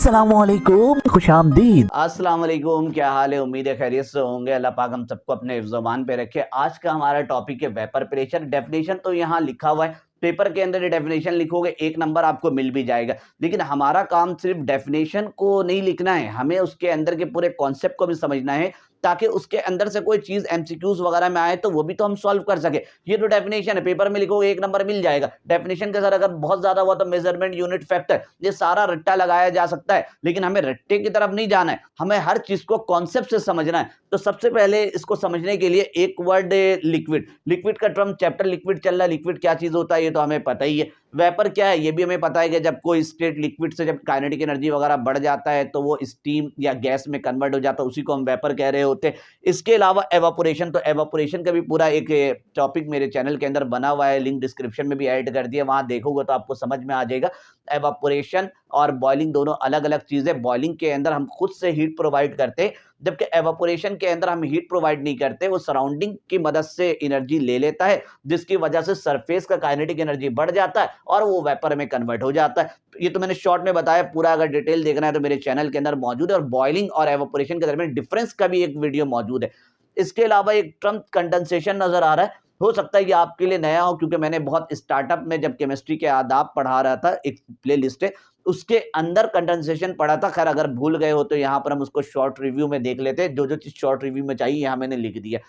अस्सलामुअलैकुम, खुशामदीद। अस्सलाम वालेकुम, क्या हाल है? उम्मीद है खैरियत से होंगे। अल्लाह पाक हम सबको अपने हिफ्ज़-ओ-मान पे रखे। आज का हमारा टॉपिक है वेपर प्रेशर। डेफिनेशन तो यहाँ लिखा हुआ है, पेपर के अंदर ये डेफिनेशन लिखोगे 1 नंबर आपको मिल भी जाएगा। लेकिन हमारा काम सिर्फ डेफिनेशन को नहीं लिखना है, हमें उसके अंदर के पूरे कॉन्सेप्ट को भी समझना है, ताकि उसके अंदर से कोई चीज़ एमसीक्यूज़ वगैरह में आए तो वो भी तो हम सॉल्व कर सकें। ये तो डेफिनेशन है, पेपर में लिखोगे 1 नंबर मिल जाएगा। डेफिनेशन के सर अगर बहुत ज़्यादा हुआ तो मेज़रमेंट यूनिट फैक्टर, ये सारा रट्टा लगाया जा सकता है, लेकिन हमें रट्टे की तरफ नहीं जाना है, हमें हर चीज़ को कॉन्सेप्ट से समझना है। तो सबसे पहले इसको समझने के लिए एक वर्ड लिक्विड। लिक्विड का टर्म चैप्टर लिक्विड चल रहा है, लिक्विड क्या चीज़ होता है ये तो हमें पता ही है। वेपर क्या है ये भी हमें पता है कि जब कोई स्टेट लिक्विड से जब काइनेटिक एनर्जी वगैरह बढ़ जाता है तो वो स्टीम या गैस में कन्वर्ट हो जाता है, उसी को हम वेपर कह रहे होते हैं। इसके अलावा एवापोरेशन, तो एवापोरेशन का भी पूरा एक टॉपिक मेरे चैनल के अंदर बना हुआ है, लिंक डिस्क्रिप्शन में भी ऐड कर दिया, वहां देखोगे तो आपको समझ में आ जाएगा। एवापोरेशन और बॉइलिंग दोनों अलग अलग चीजें। बॉइलिंग के अंदर हम खुद से हीट प्रोवाइड करते हैं, जबकि एवापोरेशन के अंदर हम हीट प्रोवाइड नहीं करते, वो सराउंडिंग की मदद से एनर्जी ले लेता है, जिसकी वजह से सरफेस का काइनेटिक एनर्जी बढ़ जाता है और वो वेपर में कन्वर्ट हो जाता है। ये तो मैंने शॉर्ट में बताया, पूरा अगर डिटेल देखना है तो मेरे चैनल के अंदर मौजूद है, और बॉइलिंग और एवापोरेशन के दरमियान डिफरेंस का भी एक वीडियो मौजूद है। इसके अलावा एक टर्म कंडेंसेशन नजर आ रहा है, हो सकता है ये आपके लिए नया हो, क्योंकि मैंने बहुत स्टार्टअप में जब केमिस्ट्री के आदाब पढ़ा रहा था, एक प्लेलिस्ट है उसके अंदर कंडेंसेशन पढ़ा था। खैर अगर भूल गए हो तो यहाँ पर हम उसको शॉर्ट रिव्यू में देख लेते हैं, जो जो चीज शॉर्ट रिव्यू में चाहिए यहाँ मैंने लिख दिया।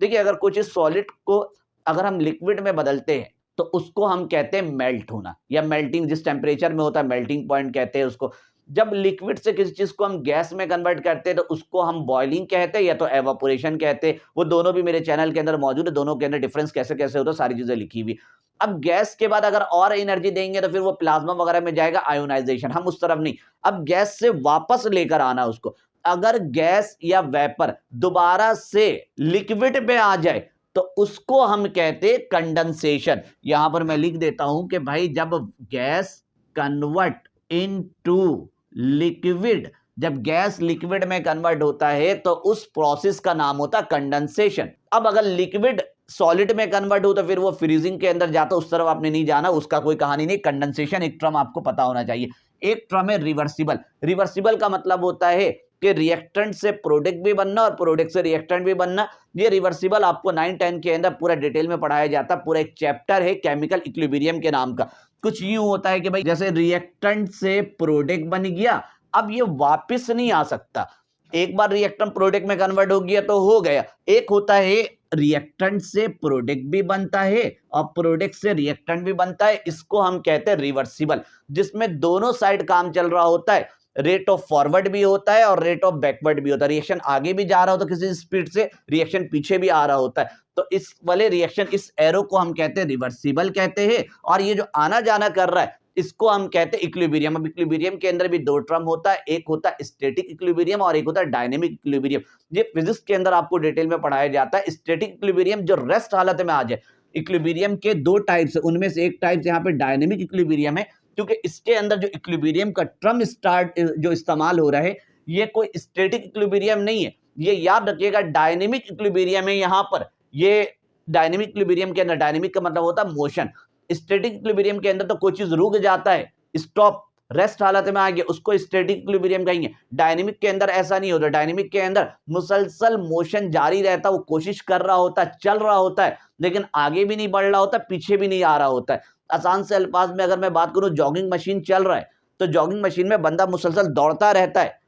देखिए, अगर कुछ इस सॉलिड को अगर हम लिक्विड में बदलते हैं तो उसको हम कहते हैं मेल्ट होना, या मेल्टिंग, जिस टेम्परेचर में होता है मेल्टिंग पॉइंट कहते हैं उसको। जब लिक्विड से किसी चीज को हम गैस में कन्वर्ट करते हैं तो उसको हम बॉइलिंग कहते हैं या तो एवापोरेशन कहते हैं। वो दोनों भी मेरे चैनल के अंदर मौजूद है, दोनों के अंदर डिफरेंस कैसे कैसे होता है सारी चीजें लिखी हुई। अब गैस के बाद अगर और एनर्जी देंगे तो फिर वो प्लाज्मा वगैरह में जाएगा, आयोनाइजेशन, हम उस तरफ नहीं। अब गैस से वापस लेकर आना उसको, अगर गैस या वेपर दोबारा से लिक्विड में आ जाए तो उसको हम कहते हैं कंडेंसेशन। यहां पर मैं लिख देता हूं कि भाई जब गैस कन्वर्ट इनटू लिक्विड, जब गैस लिक्विड में कन्वर्ट होता है तो उस प्रोसेस का नाम होता है कंडेंसेशन। अब अगर लिक्विड सॉलिड में कन्वर्ट हो तो फिर वो फ्रीजिंग के अंदर जाता है, उस तरफ आपने नहीं जाना, उसका कोई कहानी नहीं। कंडेंसेशन एक टर्म आपको पता होना चाहिए। एक टर्म है रिवर्सिबल। रिवर्सिबल का मतलब होता है कि रिएक्टेंट से प्रोडक्ट भी बनना और प्रोडक्ट से रिएक्टेंट भी बनना। ये रिवर्सिबल आपको 9-10 के अंदर पूरा डिटेल में पढ़ाया जाता है, पूरा एक चैप्टर है केमिकल इक्विलिब्रियम के नाम का। कुछ यूं होता है कि भाई जैसे रिएक्टेंट से प्रोडक्ट बन गया, अब ये वापस नहीं आ सकता। एक बार रिएक्टेंट प्रोडक्ट में कन्वर्ट हो गया तो हो गया। एक होता है रिएक्टेंट से प्रोडक्ट भी बनता है और प्रोडक्ट से रिएक्टेंट भी बनता है, इसको हम कहते हैं रिवर्सिबल, जिसमें दोनों साइड काम चल रहा होता है। रेट ऑफ फॉरवर्ड भी होता है और रेट ऑफ बैकवर्ड भी होता है। रिएक्शन आगे भी जा रहा होता है किसी स्पीड से, रिएक्शन पीछे भी आ रहा होता है। तो इस वाले रिएक्शन, इस एरो को हम कहते हैं रिवर्सिबल कहते हैं, और ये जो आना जाना कर रहा है इसको हम कहते हैं इक्विलिब्रियम। अब इक्विलिब्रियम के अंदर भी दो टर्म होता है, एक होता है स्टैटिक इक्विलिब्रियम और एक होता है डायनेमिक इक्विलिब्रियम। ये फिजिक्स के अंदर आपको डिटेल में पढ़ाया जाता है। स्टैटिक इक्विलिब्रियम जो रेस्ट हालत में आ जाए। इक्विलिब्रियम के दो टाइप्स है, उनमें से एक टाइप यहाँ पे डायनेमिक इक्विलिब्रियम है, क्योंकि इसके अंदर जो इक्विलिब्रियम का टर्म जो इस्तेमाल हो रहा है ये कोई स्टैटिक इक्विलिब्रियम नहीं है, ये याद रखिएगा डायनेमिक इक्विलिब्रियम है। यहाँ पर ये डायनेमिक इक्विलिब्रियम के अंदर, डायनेमिक का मतलब होता है मोशन। स्टैटिक इक्विलिब्रियम के अंदर तो कोई चीज रुक जाता है, स्टॉप, रेस्ट हालत में आ गया, उसको स्टैटिक इक्विलिब्रियम कहेंगे। डायनेमिक के अंदर ऐसा नहीं होता, डायनेमिक के अंदर मुसलसल मोशन जारी रहता है, वो कोशिश कर रहा होता है, चल रहा होता है, लेकिन आगे भी नहीं बढ़ रहा होता, पीछे भी नहीं आ रहा होता है। आसान से अल्फाज में अगर मैं बात करूं, जॉगिंग मशीन चल रहा है तो जॉगिंग मशीन में बंदा मुसलसल दौड़ता रहता है,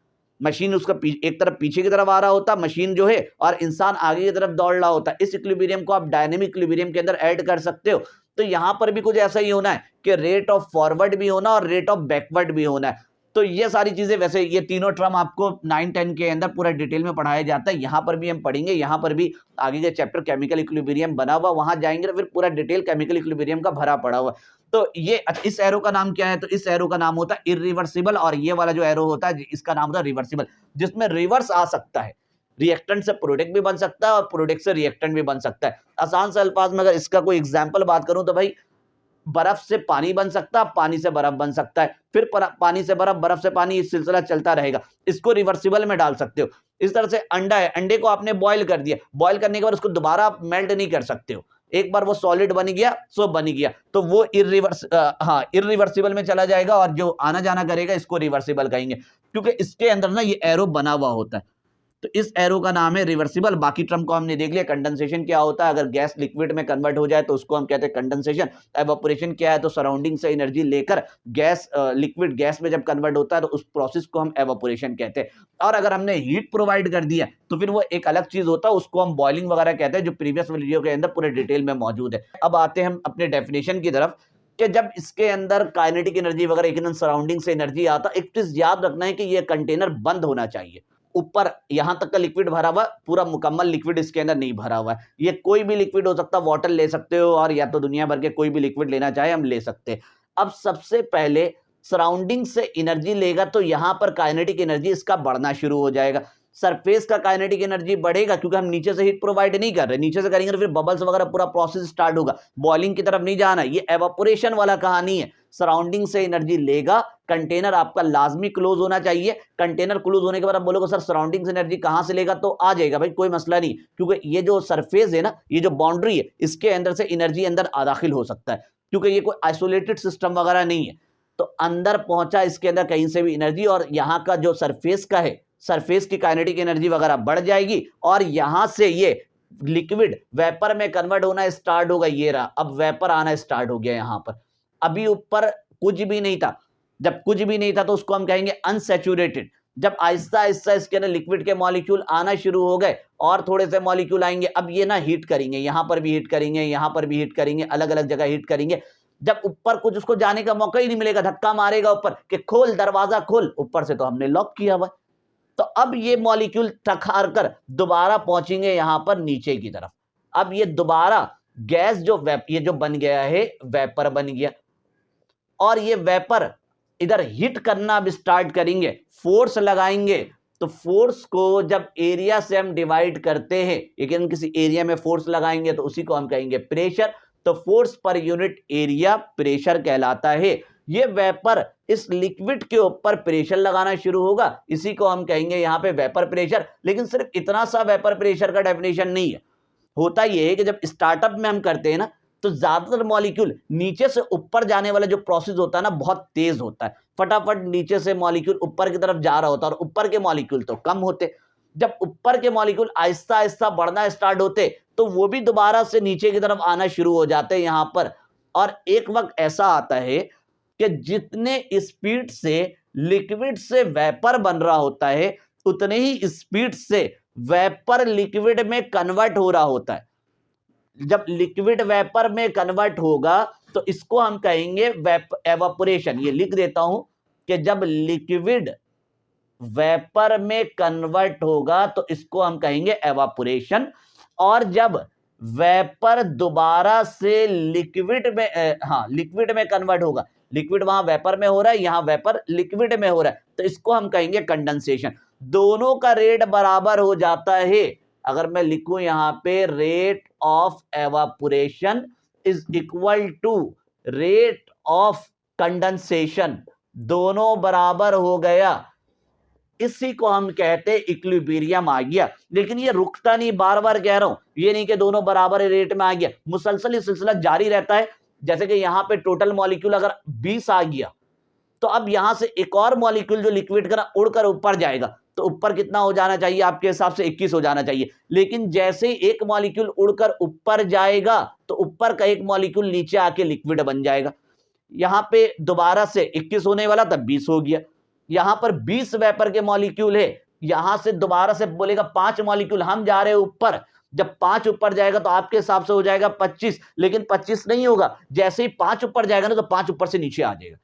मशीन उसका एक तरफ पीछे की तरफ आ रहा होता है मशीन जो है, और इंसान आगे की तरफ दौड़ रहा होता है। इस इक्विलिब्रियम को आप डायनेमिक इक्विलिब्रियम के अंदर ऐड कर सकते हो। तो यहां पर भी कुछ ऐसा ही होना है कि रेट ऑफ फॉरवर्ड भी होना और रेट ऑफ बैकवर्ड भी होना है। तो ये सारी चीजें, वैसे ये तीनों टर्म आपको 9-10 के अंदर पूरा डिटेल में पढ़ाया जाता है, यहां पर भी हम पढ़ेंगे। यहां पर भी आगे के चैप्टर केमिकल इक्विलिब्रियम बना हुआ, वहां जाएंगे तो फिर पूरा डिटेल केमिकल इक्विलिब्रियम का भरा पड़ा हुआ। तो ये इस एरो का नाम क्या है, तो इस एरो का नाम होता है इरिवर्सिबल, और ये वाला जो एरो होता है इसका नाम होता है रिवर्सिबल, जिसमें रिवर्स आ सकता है। रिएक्टेंट से प्रोडक्ट भी बन सकता है और प्रोडक्ट से रिएक्टेंट भी बन सकता है। आसान से अल्फाज में अगर इसका कोई एग्जाम्पल बात करूं तो भाई बर्फ से पानी बन सकता है, पानी से बर्फ बन सकता है, फिर पानी से बर्फ, बर्फ से पानी, इस सिलसिला चलता रहेगा। इसको रिवर्सिबल में डाल सकते हो। इस तरह से अंडा है, अंडे को आपने बॉईल कर दिया, बॉईल करने के बाद उसको दोबारा आप मेल्ट नहीं कर सकते हो, एक बार वो सॉलिड बन गया सो बन गया, तो वो इरिवर्सिबल में चला जाएगा और जो आना जाना करेगा इसको रिवर्सिबल कहेंगे, क्योंकि इसके अंदर ना ये एरो बना हुआ होता है। तो इस एरो का नाम है रिवर्सिबल। बाकी टर्म को हमने देख लिया। कंडेंसेशन क्या होता है, अगर गैस लिक्विड में कन्वर्ट हो जाए तो उसको हम कहते हैं कंडेंसेशन। एवापोरेशन क्या है, तो सराउंडिंग से एनर्जी लेकर गैस लिक्विड गैस में जब कन्वर्ट होता है तो उस प्रोसेस को हम एवापोरेशन कहते हैं। और अगर हमने हीट प्रोवाइड कर दिया तो फिर वो एक अलग चीज होता है, उसको हम बॉइलिंग वगैरह कहते हैं, जो प्रीवियस वीडियो के अंदर पूरे डिटेल में मौजूद है। अब आते हैं हम अपने डेफिनेशन की तरफ कि जब इसके अंदर काइनेटिक एनर्जी वगैरह एकदम सराउंडिंग से एनर्जी आता, एक चीज याद रखना है कि ये कंटेनर बंद होना चाहिए। ऊपर यहां तक का लिक्विड भरा हुआ, पूरा मुकम्मल लिक्विड इसके अंदर नहीं भरा हुआ है। ये कोई भी लिक्विड हो सकता है, वाटर ले सकते हो और या तो दुनिया भर के कोई भी लिक्विड लेना चाहे हम ले सकते हैं। अब सबसे पहले सराउंडिंग से एनर्जी लेगा तो यहां पर काइनेटिक एनर्जी इसका बढ़ना शुरू हो जाएगा। सरफेस का काइनेटिक एनर्जी बढ़ेगा क्योंकि हम नीचे से हीट प्रोवाइड नहीं कर रहे, नीचे से करेंगे तो फिर बबल्स वगैरह पूरा प्रोसेस स्टार्ट होगा, बॉइलिंग की तरफ नहीं जाना। ये एवापोरेशन वाला कहानी है। सराउंडिंग से एनर्जी लेगा, कंटेनर आपका लाजमी क्लोज होना चाहिए। कंटेनर क्लोज होने के बाद आप बोलोगे सर सराउंडिंग से एनर्जी कहां से लेगा, तो आ जाएगा भाई, कोई मसला नहीं, क्योंकि ये जो सरफेस है ना, ये जो बाउंड्री है, इसके अंदर से एनर्जी अंदर दाखिल हो सकता है, क्योंकि ये कोई आइसोलेटेड सिस्टम वगैरह नहीं है। तो अंदर पहुंचा इसके अंदर कहीं से भी एनर्जी, और यहां का जो सरफेस का है, सरफेस की काइनेटिक एनर्जी वगैरह बढ़ जाएगी और यहां से ये लिक्विड वेपर में कन्वर्ट होना स्टार्ट होगा। ये रहा, अब वेपर आना स्टार्ट हो गया यहां पर। अभी ऊपर कुछ भी नहीं था, जब कुछ भी नहीं था तो उसको हम कहेंगे अनसैचुरेटेड। जब आहिस्ता आहिस्ता इसके अंदर लिक्विड के मॉलिक्यूल आना शुरू हो गए और थोड़े से मॉलिक्यूल आएंगे, अब ये ना हीट करेंगे, यहां पर भी हीट करेंगे, यहां पर भी हीट करेंगे, अलग अलग जगह हीट करेंगे। जब ऊपर कुछ उसको जाने का मौका ही नहीं मिलेगा, धक्का मारेगा ऊपर कि खोल दरवाजा खोल, ऊपर से तो हमने लॉक किया हुआ। तो अब ये मॉलिक्यूल टकरार कर दोबारा पहुंचेंगे यहां पर नीचे की तरफ। अब ये दोबारा गैस जो ये जो बन गया है वेपर बन गया, और ये वेपर इधर हिट करना अब स्टार्ट करेंगे, फोर्स लगाएंगे। तो फोर्स को जब एरिया से हम डिवाइड करते हैं, लेकिन किसी एरिया में फोर्स लगाएंगे तो उसी को हम कहेंगे प्रेशर। तो force per unit area pressure कहलाता है। ये वेपर इस लिक्विड के ऊपर प्रेशर लगाना शुरू होगा, इसी को हम कहेंगे यहां पे वेपर प्रेशर। लेकिन सिर्फ इतना सा वेपर प्रेशर का डेफिनेशन नहीं है। होता यह है कि जब स्टार्टअप में हम करते हैं ना, तो ज्यादातर मॉलिक्यूल नीचे से ऊपर जाने वाला जो प्रोसेस होता है ना, बहुत तेज होता है। फटाफट नीचे से मॉलिक्यूल ऊपर की तरफ जा रहा होता है, और ऊपर के मॉलिक्यूल तो कम होते। जब ऊपर के मॉलिक्यूल आहिस्ता आहिस्ता बढ़ना स्टार्ट होते तो वो भी दोबारा से नीचे की तरफ आना शुरू हो जाते हैं यहां पर। और एक वक्त ऐसा आता है कि जितने स्पीड से लिक्विड से वेपर बन रहा होता है, उतने ही स्पीड से वेपर लिक्विड में कन्वर्ट हो रहा होता है। जब लिक्विड वेपर में कन्वर्ट होगा तो इसको हम कहेंगे एवापोरेशन। ये लिख देता हूं कि जब लिक्विड वेपर में कन्वर्ट होगा तो इसको हम कहेंगे एवापोरेशन। और जब वेपर दोबारा से लिक्विड में कन्वर्ट होगा, लिक्विड वहां वेपर में हो रहा है, यहां वेपर लिक्विड में हो रहा है, तो इसको हम कहेंगे कंडेंसेशन। दोनों का रेट बराबर हो जाता है। अगर मैं लिखूं यहां पे rate of evaporation is equal to rate of condensation, दोनों बराबर हो गया, इसी को हम कहते हैं इक्विलिब्रियम आ गया। लेकिन ये रुकता नहीं, बार बार कह रहा हूं, ये नहीं कि दोनों बराबर रेट में आ गया, मुसलसल ये सिलसिला जारी रहता है। जैसे कि यहां पे टोटल मॉलिक्यूल अगर 20 आ गया, तो अब यहां से एक और मॉलिक्यूल जो लिक्विड का उड़कर ऊपर जाएगा, तो ऊपर कितना हो जाना चाहिए आपके हिसाब से? 21 हो जाना चाहिए। लेकिन जैसे ही एक मॉलिक्यूल उड़कर ऊपर जाएगा तो ऊपर का एक मॉलिक्यूल नीचे आके लिक्विड बन जाएगा। यहां पे दोबारा से 21 होने वाला था, 20 हो गया। यहां पर 20 वेपर के मॉलिक्यूल है, यहां से दोबारा से बोलेगा 5 मॉलिक्यूल हम जा रहे हैं ऊपर। जब 5 ऊपर जाएगा तो आपके हिसाब से हो जाएगा 25, लेकिन 25 नहीं होगा। जैसे ही 5 ऊपर जाएगा ना, तो 5 ऊपर से नीचे आ जाएगा।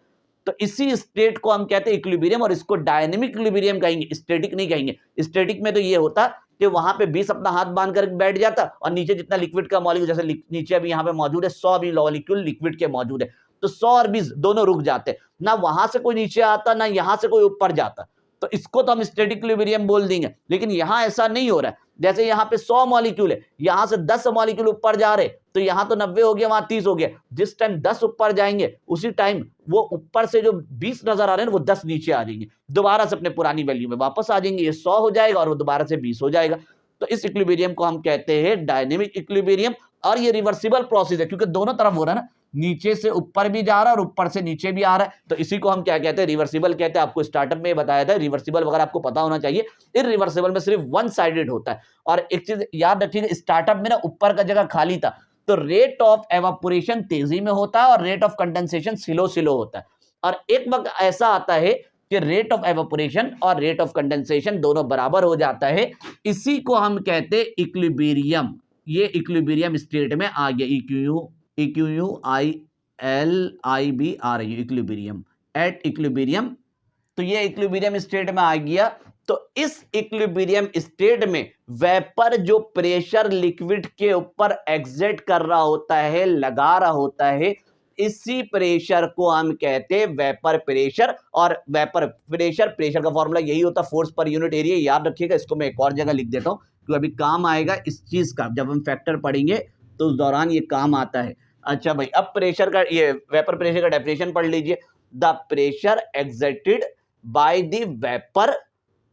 तो इसी स्टेट को हम कहते हैं इक्विलिब्रियम, और इसको डायनेमिक इक्विलिब्रियम कहेंगे, स्टैटिक नहीं कहेंगे। स्टैटिक में तो ये होता कि वहां पे 20 अपना हाथ बांध कर बैठ जाता, और नीचे जितना लिक्विड का मॉलिक्यूल, जैसे नीचे अभी यहां पे मौजूद है 100 भी मॉलिक्यूल लिक्विड के मौजूद है, तो 100 और 20 दोनों रुक जाते, ना वहां से कोई नीचे आता ना यहां से कोई ऊपर जाता। तो इसको तो हम स्टैटिक इक्विलिब्रियम बोल देंगे। लेकिन यहां ऐसा नहीं हो रहा है। जैसे यहां पे 100 मॉलिक्यूल है, यहां से 10 मॉलिक्यूल ऊपर जा रहे, तो यहां तो 90 हो गया, वहां 30 हो गया। जिस टाइम 10 ऊपर जाएंगे, उसी टाइम वो ऊपर से जो 20 नजर आ रहे हैं वो 10 नीचे आ जाएंगे, दोबारा से अपने पुरानी वैल्यू में वापस आ जाएंगे। ये 100 हो जाएगा और वो दोबारा से 20 हो जाएगा। तो इस इक्विलिब्रियम को हम कहते हैं डायनेमिक इक्विलिब्रियम। और ये रिवर्सिबल प्रोसेस है क्योंकि दोनों तरफ हो रहा है ना, नीचे से ऊपर भी जा रहा है और ऊपर से नीचे भी आ रहा है, तो इसी को हम क्या कहते हैं, रिवर्सिबल कहते हैं। आपको स्टार्टअप में बताया था रिवर्सिबल वगैरह आपको पता होना चाहिए। इरिवर्सिबल में सिर्फ वन साइडेड होता है। और एक चीज याद रखिएगा, स्टार्टअप में ना ऊपर का जगह खाली था, तो रेट ऑफ एवापोरेशन तेजी में होता है और rate of condensation slow slow होता है। और एक वक्त ऐसा आता है कि रेट ऑफ एवापोरेशन और रेट ऑफ कंडेंसेशन दोनों बराबर हो जाता है, इसी को हम कहते हैं इक्विलिब्रियम। ये इक्विलिब्रियम स्टेट में आ गया, इक्विलिब्रियम, एट इक्विलिब्रियम। तो ये इक्विलिब्रियम स्टेट में आ गया। तो इस इक्विलिब्रियम स्टेट में वेपर जो प्रेशर लिक्विड के ऊपर एग्जर्ट कर रहा होता है, लगा रहा होता है, इसी प्रेशर को हम कहते हैं वेपर प्रेशर। और वेपर प्रेशर, प्रेशर का फॉर्मूला यही होता है, फोर्स पर यूनिट एरिया। याद रखिएगा, इसको मैं एक और जगह लिख देता हूं क्योंकि अभी काम आएगा इस चीज का, जब हम फैक्टर पढ़ेंगे तो उस दौरान ये काम आता है। अच्छा भाई, अब प्रेशर का, ये वेपर प्रेशर का डेफिनेशन पढ़ लीजिए। The pressure exerted by the vapour,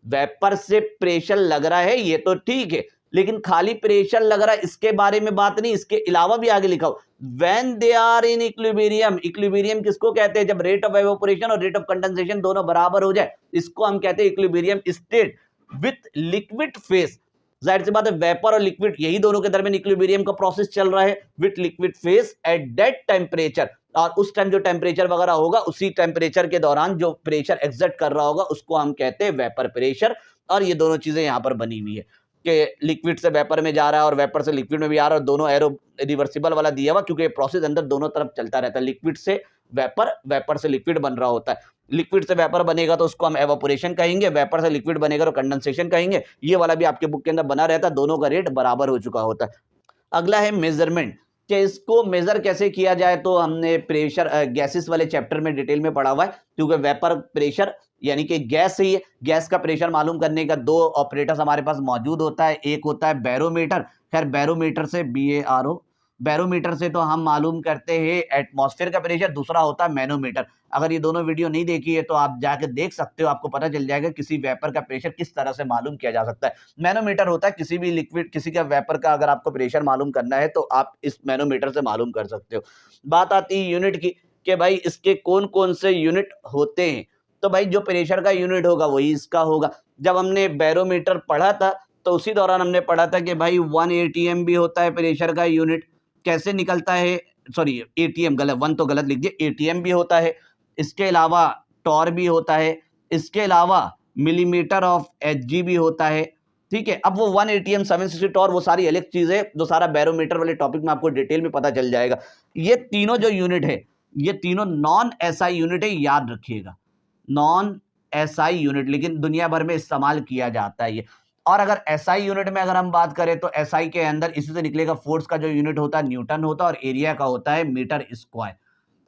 vapour से प्रेशर लग रहा है ये तो ठीक है, लेकिन खाली प्रेशर लग रहा है इसके बारे में बात नहीं, इसके अलावा भी आगे लिखा हो, when they are in equilibrium. Equilibrium किसको कहते हैं, जब रेट ऑफ एवापोरेशन और रेट ऑफ कंडेंसेशन दोनों बराबर हो जाए, इसको हम कहते हैं equilibrium state with liquid phase. जाहिर सी बात है, वेपर और लिक्विड यही दोनों के दरमियान इक्विलिब्रियम का प्रोसेस चल रहा है with liquid face at that temperature. और उस टाइम जो टेम्परेचर वगैरह होगा, उसी टेम्परेचर के दौरान जो प्रेशर एक्सर्ट कर रहा होगा, उसको हम कहते हैं वेपर प्रेशर। और ये दोनों चीजें यहां पर बनी हुई है कि लिक्विड से वेपर में जा रहा है और वेपर से लिक्विड में भी आ रहा है, और दोनों एरो रिवर्सिबल वाला दिया हुआ, क्योंकि प्रोसेस अंदर दोनों तरफ चलता रहता है। लिक्विड से वेपर, वेपर से लिक्विड बन रहा होता है। लिक्विड से वेपर बनेगा तो उसको हम एवापोरेशन कहेंगे, वेपर से लिक्विड बनेगा तो कंडेंसेशन कहेंगे। ये वाला भी आपके बुक के अंदर बना रहता है, दोनों का रेट बराबर हो चुका होता है। अगला है मेजरमेंट, कि इसको मेजर कैसे किया जाए, तो हमने प्रेशर गैसेस वाले चैप्टर में डिटेल में पढ़ा हुआ है, क्योंकि वेपर प्रेशर यानी कि गैस ही है, गैस का प्रेशर मालूम करने का दो ऑपरेटर्स हमारे पास मौजूद होता है। एक होता है बैरोमीटर, खैर बैरोमीटर से BARO, बैरोमीटर से तो हम मालूम करते हैं एटमॉस्फेयर का प्रेशर, दूसरा होता है मैनोमीटर। अगर ये दोनों वीडियो नहीं देखी है तो आप जाके देख सकते हो, आपको पता चल जाएगा किसी वेपर का प्रेशर किस तरह से मालूम किया जा सकता है। मैनोमीटर होता है किसी भी लिक्विड, किसी का वेपर का अगर आपको प्रेशर मालूम करना है तो आप इस मैनोमीटर से मालूम कर सकते हो। बात आती है यूनिट की, कि भाई इसके कौन कौन से यूनिट होते हैं। तो भाई जो प्रेशर का यूनिट होगा वही इसका होगा। जब हमने बैरोमीटर पढ़ा था तो उसी दौरान हमने पढ़ा था कि भाई 1 ATM भी होता है प्रेशर का यूनिट। कैसे निकलता है, सॉरी ATM गलत, 1 तो गलत लिख दिया, ATM भी होता है। इसके अलावा टॉर भी होता है, इसके अलावा मिलीमीटर ऑफ Hg भी होता है। ठीक है, अब वो 1 ATM 760 टॉर वो सारी अलग चीज है, जो सारा बैरोमीटर वाले टॉपिक में आपको डिटेल में पता चल जाएगा। ये तीनों जो यूनिट है, ये तीनों नॉन SI यूनिट है, याद रखिएगा, नॉन SI यूनिट, लेकिन दुनिया भर में इस्तेमाल किया जाता है ये। और अगर SI यूनिट में अगर हम बात करें तो SI के अंदर इसी से निकलेगा, फोर्स का जो यूनिट होता है न्यूटन होता है, और एरिया का होता है मीटर स्क्वायर।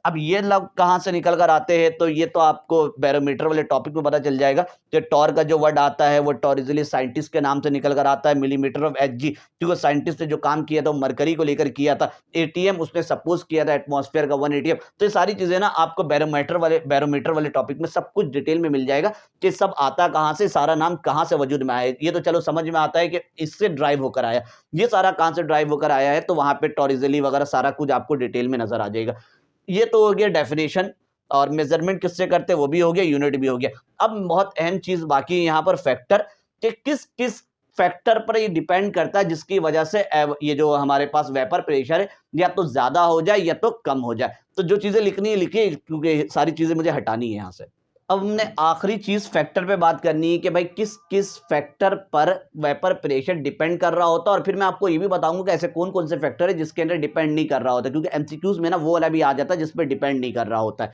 अब ये लोग कहां से निकल कर आते हैं, तो ये तो आपको बैरोमीटर वाले टॉपिक में पता चल जाएगा कि टॉर का जो वर्ड आता है वो टॉरिजली साइंटिस्ट के नाम से निकल कर आता है। मिलीमीटर ऑफ Hg, क्योंकि साइंटिस्ट ने जो काम किया था वो मरकरी को लेकर किया था। ATM उसने सपोज किया था एटमॉस्फेयर का 1 ATM। तो ये सारी चीजें ना आपको बैरोमीटर वाले टॉपिक में सब कुछ डिटेल में मिल जाएगा कि सब आता कहां से, सारा नाम कहां से वजूद में आया। ये तो चलो समझ में आता है कि इससे ड्राइव होकर आया, ये सारा कहां से ड्राइव होकर आया है, तो वहां पे टॉरिजली वगैरह सारा कुछ आपको डिटेल में नजर आ जाएगा। ये तो हो गया डेफिनेशन, और मेजरमेंट किससे करते हैं वो भी हो गया, यूनिट भी हो गया। अब बहुत अहम चीज बाकी है यहाँ पर, फैक्टर, कि किस किस फैक्टर पर ये डिपेंड करता है जिसकी वजह से ये जो हमारे पास वेपर प्रेशर है या तो ज्यादा हो जाए या तो कम हो जाए। तो जो चीजें लिखनी है लिखिए, क्योंकि सारी चीजें मुझे हटानी है यहाँ से। अब हमने आखिरी चीज फैक्टर पे बात करनी है कि भाई किस किस फैक्टर पर वेपर प्रेशर डिपेंड कर रहा होता है, और फिर मैं आपको ये भी बताऊंगा कि ऐसे कौन कौन से फैक्टर है जिसके अंदर डिपेंड नहीं कर रहा होता, क्योंकि MCQs में ना वो वाला भी आ जाता है जिसपे डिपेंड नहीं कर रहा होता है।